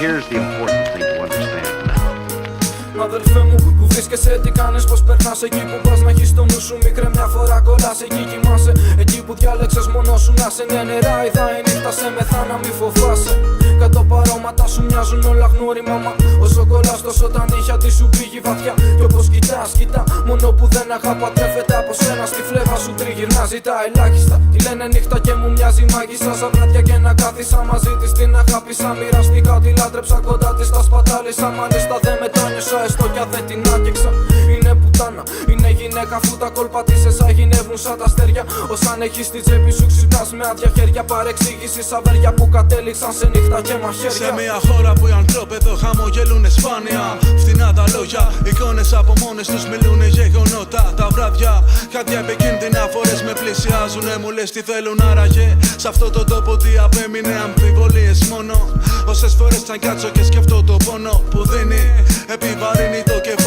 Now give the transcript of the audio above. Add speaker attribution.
Speaker 1: here's the important thing to understand now.
Speaker 2: Αδελφέ μου, που βρίσκεσαι, τι κάνεις, πως περνάς? Εκεί που πας να έχεις το νου σου μικρέ, μια φορά κολλάς. Εκεί κοιμάσαι, εκεί που διάλεξες μόνος σου να σε. Ναι, νερά, είδα η νύχτα σε μεθά, να μη φοβάσαι. Κάτω παρώματα σου μοιάζουν όλα γνώριμα. Μα όσο κολλάς τόσο τα νύχια τη σου πήγει βαθιά. Κι όπως κοιτάς, κοιτά, μόνο που δεν αγαπατρέφεται από σένα. Στη φλέβα σου τριγυρνά, ζητά ελάχιστα. Τη λένε νύχτα και μου μοιάζει μάγισσα. Σαν βράδια και να κάθισα μαζί της την αγάπησα. Μοιραστικά τη λάτρεψα κοντά της, τα σπατάλησα. Μάλιστα δεν μετάνιωσα, έστω κι αν δεν την άγγιξα. Είναι πουτάνα, είναι γυναίκα, αφού τα κόλπα της εσά γυνεύουν σαν τα αστέρια. Όσαν έχεις στη τσέπη σου ξυπνάς με άδεια χέρια. Παρεξήγησης αβέρια που κατέληξαν σε νύχτα και μαχαίρια.
Speaker 3: Σε μια χώρα που οι ανθρώποι εδώ χαμογελούνε σπάνια. Φτηνά τα λόγια, εικόνες από μόνες τους μιλούνε γεγονότα. Τα βράδια, κάτι επικίνδυνα φορές με πλησιάζουνε. Μου λες τι θέλουν άραγε, σ' αυτό το τόπο τι απέμεινε. Αμφιβολίες μόνο, όσες φορές θα κάτσω και σκεφτώ το πόνο που δίνει. Επιβαρύνει το κεφάλι.